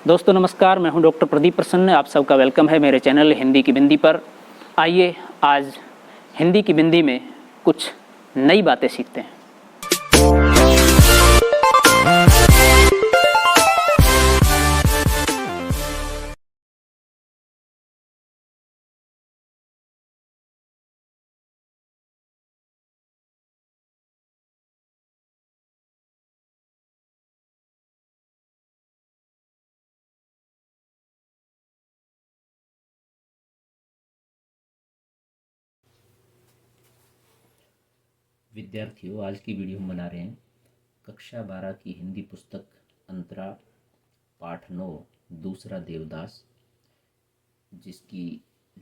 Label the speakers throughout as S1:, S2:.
S1: दोस्तों नमस्कार, मैं हूं डॉक्टर प्रदीप प्रसन्न। आप सबका वेलकम है मेरे चैनल हिंदी की बिंदी पर। आइए आज हिंदी की बिंदी में कुछ नई बातें सीखते हैं।
S2: विद्यार्थियों, आज की वीडियो हम बना रहे हैं कक्षा 12 की हिंदी पुस्तक अंतरा पाठ 9 दूसरा देवदास, जिसकी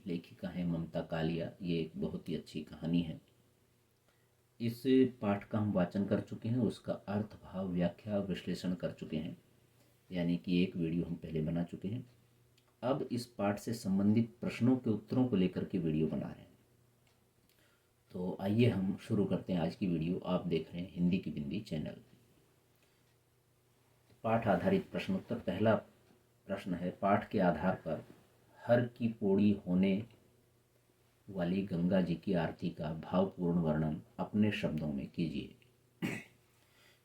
S2: लेखिका है ममता कालिया। ये एक बहुत ही अच्छी कहानी है। इस पाठ का हम वाचन कर चुके हैं, उसका अर्थ भाव व्याख्या विश्लेषण कर चुके हैं, यानी कि एक वीडियो हम पहले बना चुके हैं। अब इस पाठ से संबंधित प्रश्नों के उत्तरों को लेकर के वीडियो बना रहे हैं। तो आइए हम शुरू करते हैं आज की वीडियो। आप देख रहे हैं हिंदी की बिंदी चैनल। पाठ आधारित प्रश्नोत्तर। पहला प्रश्न है, पाठ के आधार पर हर की पौड़ी होने वाली गंगा जी की आरती का भावपूर्ण वर्णन अपने शब्दों में कीजिए।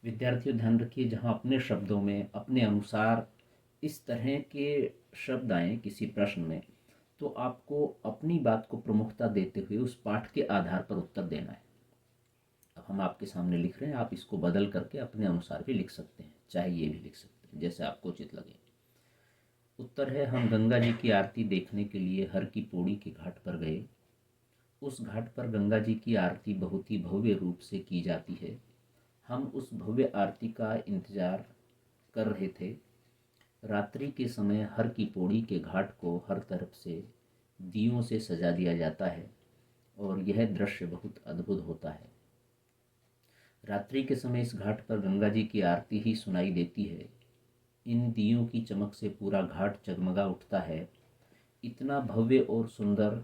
S2: विद्यार्थियों ध्यान रखिए, जहाँ अपने शब्दों में अपने अनुसार इस तरह के शब्द आए किसी प्रश्न में, तो आपको अपनी बात को प्रमुखता देते हुए उस पाठ के आधार पर उत्तर देना है। अब हम आपके सामने लिख रहे हैं, आप इसको बदल करके अपने अनुसार भी लिख सकते हैं, चाहे ये भी लिख सकते हैं, जैसे आपको उचित लगे। उत्तर है, हम गंगा जी की आरती देखने के लिए हर की पौड़ी के घाट पर गए। उस घाट पर गंगा जी की आरती बहुत ही भव्य रूप से की जाती है। हम उस भव्य आरती का इंतजार कर रहे थे। रात्रि के समय हर की पौड़ी के घाट को हर तरफ से दियों से सजा दिया जाता है और यह दृश्य बहुत अद्भुत होता है। रात्रि के समय इस घाट पर गंगा जी की आरती ही सुनाई देती है। इन दियों की चमक से पूरा घाट जगमगा उठता है। इतना भव्य और सुंदर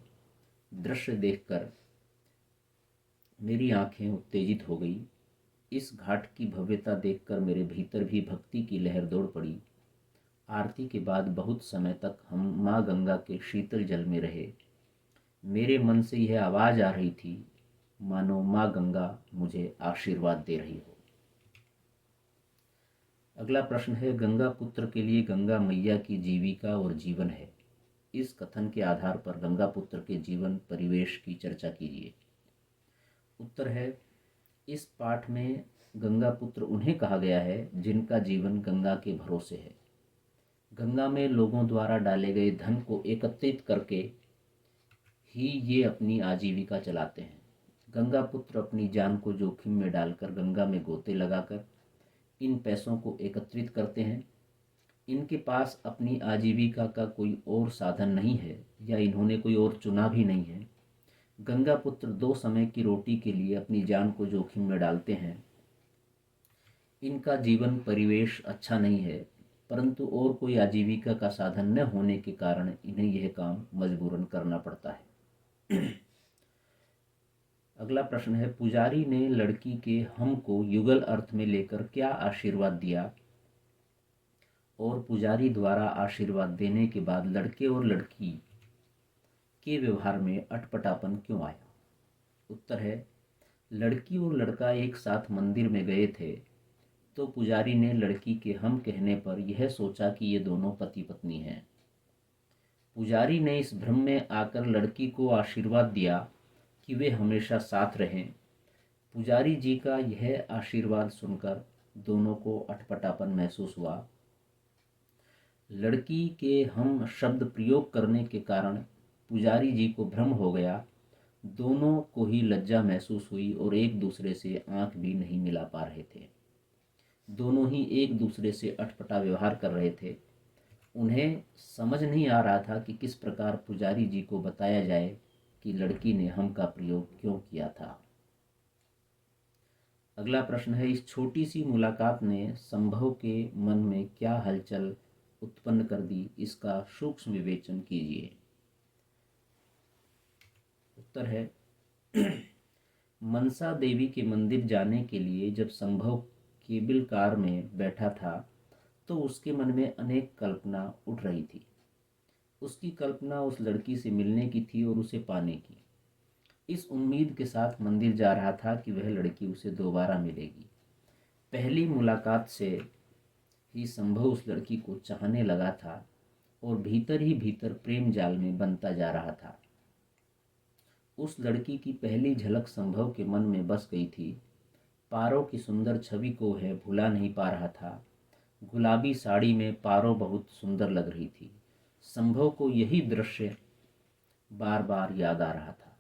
S2: दृश्य देखकर मेरी आंखें उत्तेजित हो गई। इस घाट की भव्यता देखकर मेरे भीतर भी भक्ति की लहर दौड़ पड़ी। आरती के बाद बहुत समय तक हम माँ गंगा के शीतल जल में रहे। मेरे मन से यह आवाज़ आ रही थी, मानो माँ गंगा मुझे आशीर्वाद दे रही हो। अगला प्रश्न है, गंगा पुत्र के लिए गंगा मैया की जीविका और जीवन है। इस कथन के आधार पर गंगा पुत्र के जीवन परिवेश की चर्चा कीजिए। उत्तर है, इस पाठ में गंगा पुत्र उन्हें कहा गया है जिनका जीवन गंगा के भरोसे है। गंगा में लोगों द्वारा डाले गए धन को एकत्रित करके ही ये अपनी आजीविका चलाते हैं। गंगा पुत्र अपनी जान को जोखिम में डालकर गंगा में गोते लगाकर इन पैसों को एकत्रित करते हैं। इनके पास अपनी आजीविका का कोई और साधन नहीं है या इन्होंने कोई और चुना भी नहीं है। गंगा पुत्र 2 समय की रोटी के लिए अपनी जान को जोखिम में डालते हैं। इनका जीवन परिवेश अच्छा नहीं है, परंतु और कोई आजीविका का साधन न होने के कारण इन्हें यह काम मजबूरन करना पड़ता है। अगला प्रश्न है, पुजारी ने लड़की के हम को युगल अर्थ में लेकर क्या आशीर्वाद दिया और पुजारी द्वारा आशीर्वाद देने के बाद लड़के और लड़की के व्यवहार में अटपटापन क्यों आया? उत्तर है, लड़की और लड़का एक साथ मंदिर में गए थे, तो पुजारी ने लड़की के हम कहने पर यह सोचा कि ये दोनों पति पत्नी हैं। पुजारी ने इस भ्रम में आकर लड़की को आशीर्वाद दिया कि वे हमेशा साथ रहें। पुजारी जी का यह आशीर्वाद सुनकर दोनों को अटपटापन महसूस हुआ। लड़की के हम शब्द प्रयोग करने के कारण पुजारी जी को भ्रम हो गया। दोनों को ही लज्जा महसूस हुई और एक दूसरे से आंख भी नहीं मिला पा रहे थे। दोनों ही एक दूसरे से अटपटा व्यवहार कर रहे थे। उन्हें समझ नहीं आ रहा था कि किस प्रकार पुजारी जी को बताया जाए कि लड़की ने हम का प्रयोग क्यों किया था। अगला प्रश्न है, इस छोटी सी मुलाकात ने संभव के मन में क्या हलचल उत्पन्न कर दी, इसका सूक्ष्म विवेचन कीजिए। उत्तर है, मनसा देवी के मंदिर जाने के लिए जब संभव केबिल कार में बैठा था, तो उसके मन में अनेक कल्पना उठ रही थी। उसकी कल्पना उस लड़की से मिलने की थी और उसे पाने की। इस उम्मीद के साथ मंदिर जा रहा था कि वह लड़की उसे दोबारा मिलेगी। पहली मुलाकात से ही संभव उस लड़की को चाहने लगा था और भीतर ही भीतर प्रेम जाल में बनता जा रहा था। उस लड़की की पहली झलक संभव के मन में बस गई थी। पारो की सुंदर छवि को वह भुला नहीं पा रहा था। गुलाबी साड़ी में पारो बहुत सुंदर लग रही थी। संभव को यही दृश्य बार बार याद आ रहा था।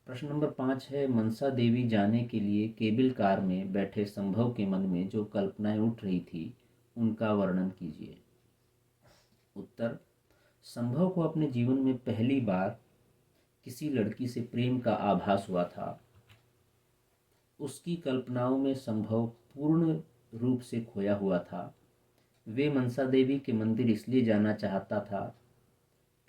S2: प्रश्न नंबर 5 है, मनसा देवी जाने के लिए केबिल कार में बैठे संभव के मन में जो कल्पनाएं उठ रही थी उनका वर्णन कीजिए। उत्तर, संभव को अपने जीवन में पहली बार किसी लड़की से प्रेम का आभास हुआ था। उसकी कल्पनाओं में संभव पूर्ण रूप से खोया हुआ था। वे मनसा देवी के मंदिर इसलिए जाना चाहता था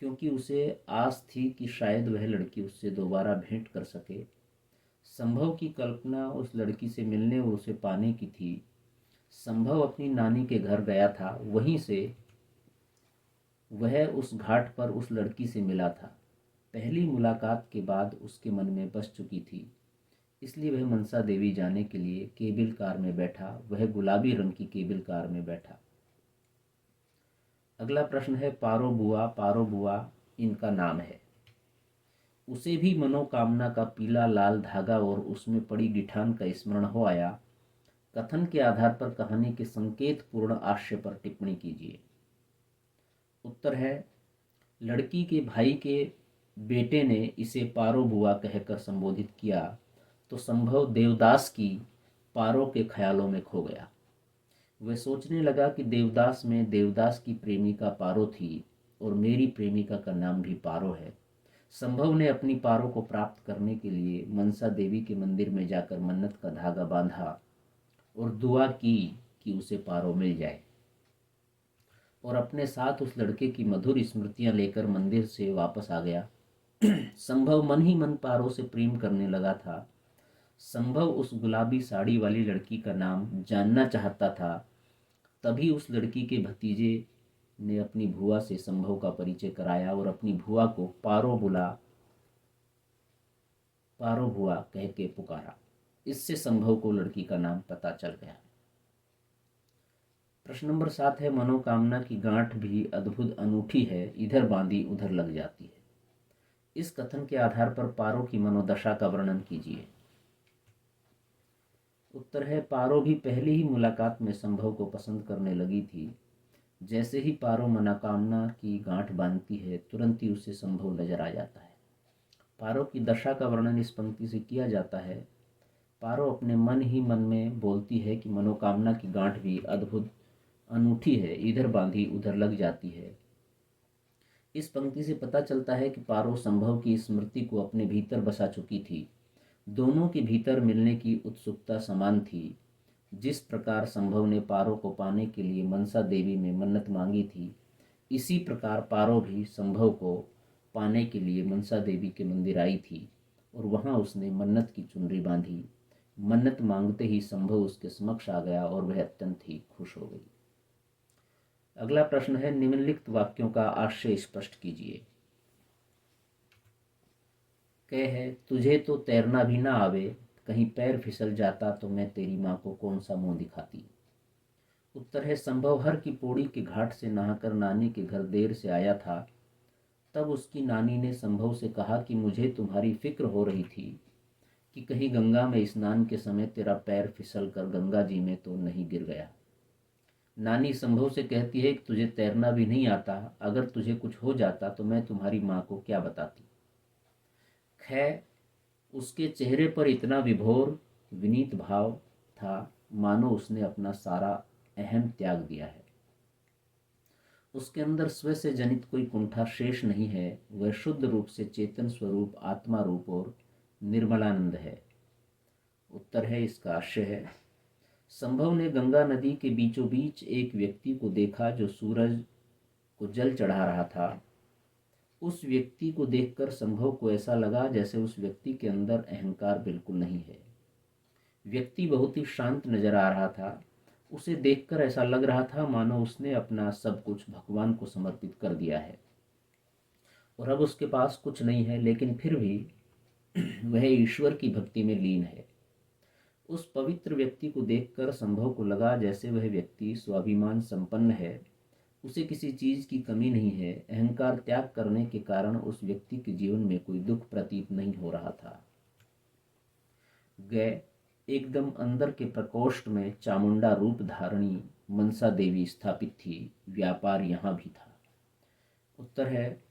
S2: क्योंकि उसे आस थी कि शायद वह लड़की उससे दोबारा भेंट कर सके। संभव की कल्पना उस लड़की से मिलने और उसे पाने की थी। संभव अपनी नानी के घर गया था, वहीं से वह उस घाट पर उस लड़की से मिला था। पहली मुलाकात के बाद उसके मन में बस चुकी थी, इसलिए वह मनसा देवी जाने के लिए केबिल कार में बैठा। वह गुलाबी रंग की केबिल कार में बैठा। अगला प्रश्न है, पारो बुआ इनका नाम है। उसे भी मनोकामना का पीला लाल धागा और उसमें पड़ी गिठान का स्मरण हो आया। कथन के आधार पर कहानी के संकेत पूर्ण आशय पर टिप्पणी कीजिए। उत्तर है, लड़की के भाई के बेटे ने इसे पारो बुआ कहकर संबोधित किया तो संभव देवदास की पारो के ख्यालों में खो गया। वह सोचने लगा कि देवदास में देवदास की प्रेमिका पारो थी और मेरी प्रेमिका का नाम भी पारो है। संभव ने अपनी पारो को प्राप्त करने के लिए मनसा देवी के मंदिर में जाकर मन्नत का धागा बांधा और दुआ की कि उसे पारो मिल जाए, और अपने साथ उस लड़के की मधुर स्मृतियां लेकर मंदिर से वापस आ गया। संभव मन ही मन पारो से प्रेम करने लगा था। संभव उस गुलाबी साड़ी वाली लड़की का नाम जानना चाहता था। तभी उस लड़की के भतीजे ने अपनी भुआ से संभव का परिचय कराया और अपनी भुआ को पारो भुआ कह के पुकारा। इससे संभव को लड़की का नाम पता चल गया। प्रश्न नंबर 7 है, मनोकामना की गांठ भी अद्भुत अनूठी है, इधर बांधी उधर लग जाती है। इस कथन के आधार पर पारो की मनोदशा का वर्णन कीजिए। उत्तर है, पारो भी पहली ही मुलाकात में संभव को पसंद करने लगी थी। जैसे ही पारो मनोकामना की गांठ बांधती है, तुरंत ही उसे संभव नजर आ जाता है। पारो की दशा का वर्णन इस पंक्ति से किया जाता है। पारो अपने मन ही मन में बोलती है कि मनोकामना की गांठ भी अद्भुत अनूठी है, इधर बांधी उधर लग जाती है। इस पंक्ति से पता चलता है कि पारो संभव की स्मृति को अपने भीतर बसा चुकी थी। दोनों के भीतर मिलने की उत्सुकता समान थी। जिस प्रकार संभव ने पारो को पाने के लिए मनसा देवी में मन्नत मांगी थी, इसी प्रकार पारो भी संभव को पाने के लिए मनसा देवी के मंदिर आई थी और वहां उसने मन्नत की चुनरी बांधी। मन्नत मांगते ही संभव उसके समक्ष आ गया और वह अत्यंत ही खुश हो गई। अगला प्रश्न है, निम्नलिखित वाक्यों का आशय स्पष्ट कीजिए। कह है, तुझे तो तैरना भी ना आवे, कहीं पैर फिसल जाता तो मैं तेरी माँ को कौन सा मुंह दिखाती। उत्तर है, संभव हर की पौड़ी के घाट से नहाकर नानी के घर देर से आया था। तब उसकी नानी ने संभव से कहा कि मुझे तुम्हारी फिक्र हो रही थी कि कहीं गंगा में स्नान के समय तेरा पैर फिसल कर गंगा जी में तो नहीं गिर गया। नानी संभव से कहती है कि तुझे तैरना भी नहीं आता, अगर तुझे कुछ हो जाता तो मैं तुम्हारी माँ को क्या बताती। खैर, उसके चेहरे पर इतना विभोर विनीत भाव था मानो उसने अपना सारा अहम त्याग दिया है। उसके अंदर स्व से जनित कोई कुंठा शेष नहीं है। वह शुद्ध रूप से चेतन स्वरूप आत्मा रूप और निर्मलानंद है। उत्तर है, इसका आशय है, संभव ने गंगा नदी के बीचों बीच एक व्यक्ति को देखा जो सूरज को जल चढ़ा रहा था। उस व्यक्ति को देखकर संभव को ऐसा लगा जैसे उस व्यक्ति के अंदर अहंकार बिल्कुल नहीं है। व्यक्ति बहुत ही शांत नजर आ रहा था। उसे देखकर ऐसा लग रहा था मानो उसने अपना सब कुछ भगवान को समर्पित कर दिया है और अब उसके पास कुछ नहीं है, लेकिन फिर भी वह ईश्वर की भक्ति में लीन है। उस पवित्र व्यक्ति को देखकर संभव को लगा जैसे वह व्यक्ति स्वाभिमान संपन्न है, उसे किसी चीज की कमी नहीं है। अहंकार त्याग करने के कारण उस व्यक्ति के जीवन में कोई दुख प्रतीत नहीं हो रहा था। गए एकदम अंदर के प्रकोष्ठ में चामुंडा रूप धारणी मनसा देवी स्थापित थी। व्यापार यहाँ भी था। उत्तर है,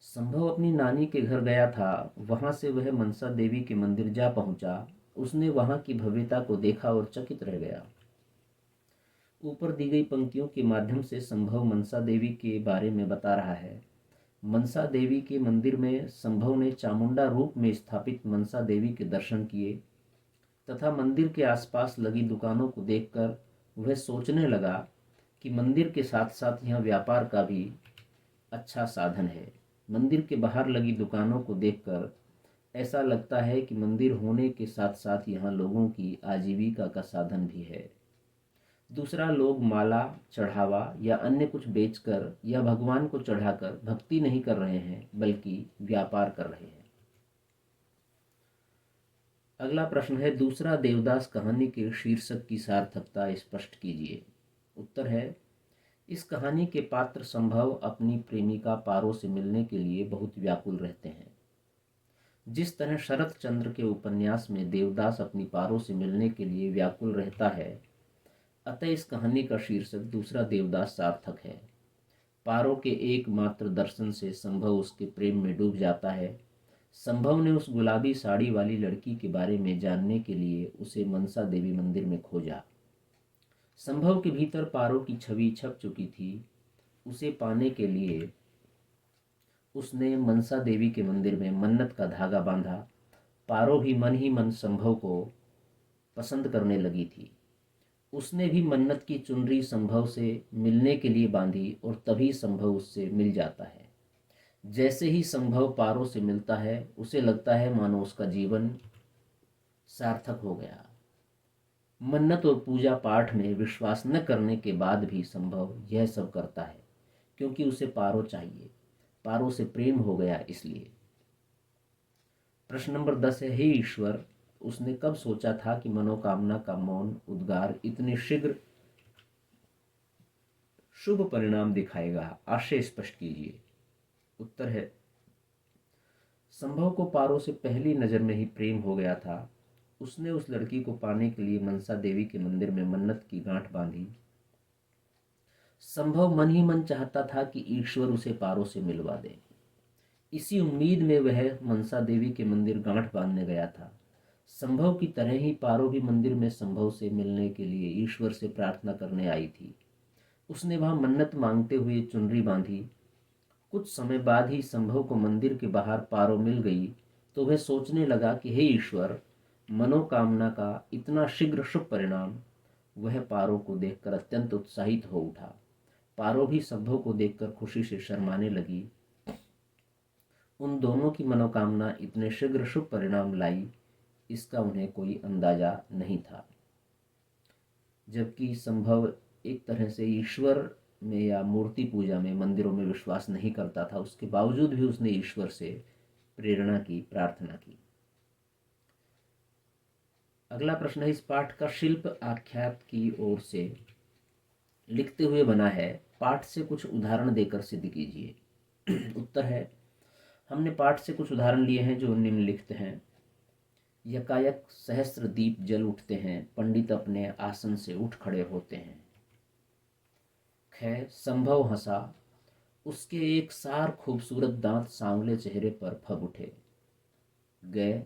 S2: संभव अपनी नानी के घर गया था। वहां से वह मनसा देवी के मंदिर जा पहुंचा। उसने वहां की भव्यता को देखा और चकित रह गया। ऊपर दी गई पंक्तियों के माध्यम से संभव मनसा देवी के बारे में बता रहा है। मनसा देवी के मंदिर में संभव ने चामुंडा रूप में स्थापित मनसा देवी के दर्शन किए तथा मंदिर के आसपास लगी दुकानों को देखकर वह सोचने लगा कि मंदिर के साथ साथ यह व्यापार का भी अच्छा साधन है। मंदिर के बाहर लगी दुकानों को देखकर ऐसा लगता है कि मंदिर होने के साथ साथ यहाँ लोगों की आजीविका का साधन भी है। दूसरा, लोग माला चढ़ावा या अन्य कुछ बेचकर या भगवान को चढ़ाकर भक्ति नहीं कर रहे हैं बल्कि व्यापार कर रहे हैं। अगला प्रश्न है, दूसरा देवदास कहानी के शीर्षक की सार्थकता स्पष्ट कीजिए। उत्तर है, इस कहानी के पात्र संभव अपनी प्रेमिका पारो से मिलने के लिए बहुत व्याकुल रहते हैं। जिस तरह शरत चंद्र के उपन्यास में देवदास अपनी पारो से मिलने के लिए व्याकुल रहता है, अतः इस कहानी का शीर्षक दूसरा देवदास सार्थक है। पारो के एकमात्र दर्शन से संभव उसके प्रेम में डूब जाता है। संभव ने उस गुलाबी साड़ी वाली लड़की के बारे में जानने के लिए उसे मनसा देवी मंदिर में खोजा। संभव के भीतर पारो की छवि छप चुकी थी। उसे पाने के लिए उसने मनसा देवी के मंदिर में मन्नत का धागा बांधा। पारो भी मन ही मन संभव को पसंद करने लगी थी। उसने भी मन्नत की चुनरी संभव से मिलने के लिए बांधी और तभी संभव उससे मिल जाता है। जैसे ही संभव पारो से मिलता है उसे लगता है मानो उसका जीवन सार्थक हो गया। मन्नत और पूजा पाठ में विश्वास न करने के बाद भी संभव यह सब करता है क्योंकि उसे पारो चाहिए। पारो से प्रेम हो गया इसलिए। प्रश्न नंबर 10 है, हे ईश्वर, उसने कब सोचा था कि मनोकामना का मौन उद्गार इतने शीघ्र शुभ परिणाम दिखाएगा? आशय स्पष्ट कीजिए। उत्तर है, संभव को पारो से पहली नजर में ही प्रेम हो गया था। उसने उस लड़की को पाने के लिए मनसा देवी के मंदिर में मन्नत की गांठ बांधी। संभव मन ही मन चाहता था कि ईश्वर उसे पारो से मिलवा दे। इसी उम्मीद में वह मनसा देवी के मंदिर गांठ बांधने गया था। संभव की तरह ही पारो भी मंदिर में संभव से मिलने के लिए ईश्वर से प्रार्थना करने आई थी। उसने वहां मन्नत मांगते हुए चुनरी बांधी। कुछ समय बाद ही संभव को मंदिर के बाहर पारो मिल गई तो वह सोचने लगा कि हे ईश्वर, मनोकामना का इतना शीघ्र शुभ परिणाम। वह पारो को देखकर अत्यंत उत्साहित हो उठा। पारो भी संभव को देखकर खुशी से शर्माने लगी। उन दोनों की मनोकामना इतने शीघ्र शुभ परिणाम लाई, इसका उन्हें कोई अंदाजा नहीं था। जबकि संभव एक तरह से ईश्वर में या मूर्ति पूजा में मंदिरों में विश्वास नहीं करता था, उसके बावजूद भी उसने ईश्वर से प्रेरणा की, प्रार्थना की। अगला प्रश्न है, इस पाठ का शिल्प आख्यात की ओर से लिखते हुए बना है, पाठ से कुछ उदाहरण देकर सिद्ध कीजिए। उत्तर है, हमने पाठ से कुछ उदाहरण लिए हैं जो निम्नलिखित हैं। यकायक सहस्त्र दीप जल उठते हैं, पंडित अपने आसन से उठ खड़े होते हैं। ख, संभव हंसा, उसके एक सार खूबसूरत दांत सांवले चेहरे पर फब उठे। ग,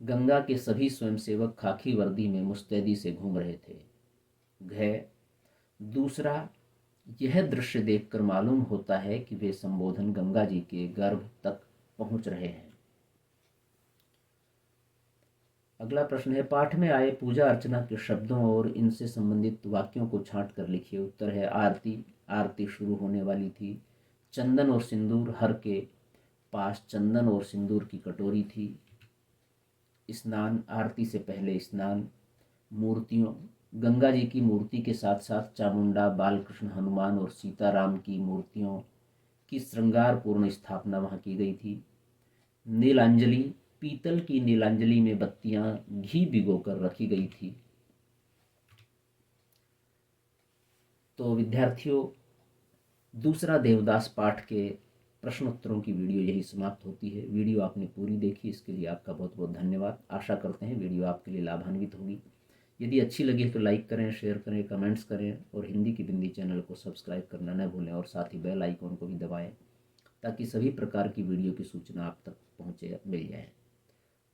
S2: गंगा के सभी स्वयंसेवक खाकी वर्दी में मुस्तैदी से घूम रहे थे। घ, दूसरा, यह दृश्य देखकर मालूम होता है कि वे संबोधन गंगा जी के गर्भ तक पहुंच रहे हैं। अगला प्रश्न है, पाठ में आए पूजा अर्चना के शब्दों और इनसे संबंधित वाक्यों को छांट कर लिखिए। उत्तर है, आरती, आरती शुरू होने वाली थी। चंदन और सिंदूर, हर के पास चंदन और सिंदूर की कटोरी थी। स्नान, आरती से पहले स्नान। मूर्तियों, गंगा जी की मूर्ति के साथ साथ चामुंडा, बालकृष्ण, हनुमान और सीताराम की मूर्तियों की श्रृंगारपूर्ण स्थापना वहाँ की गई थी। नीलांजलि, पीतल की नीलांजलि में बत्तियां घी भिगोकर रखी गई थी। तो विद्यार्थियों, दूसरा देवदास पाठ के प्रश्नोत्तरों की वीडियो यही समाप्त होती है। वीडियो आपने पूरी देखी, इसके लिए आपका बहुत बहुत धन्यवाद। आशा करते हैं वीडियो आपके लिए लाभान्वित होगी। यदि अच्छी लगी तो लाइक करें, शेयर करें, कमेंट्स करें और हिंदी की बिंदी चैनल को सब्सक्राइब करना न भूलें और साथ ही बेल आइकॉन को भी दबाएं ताकि सभी प्रकार की वीडियो की सूचना आप तक पहुँचे मिल जाए।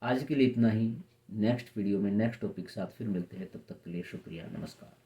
S2: आज के लिए इतना ही। नेक्स्ट वीडियो में नेक्स्ट टॉपिक के साथ फिर मिलते हैं। तब तक के लिए शुक्रिया, नमस्कार।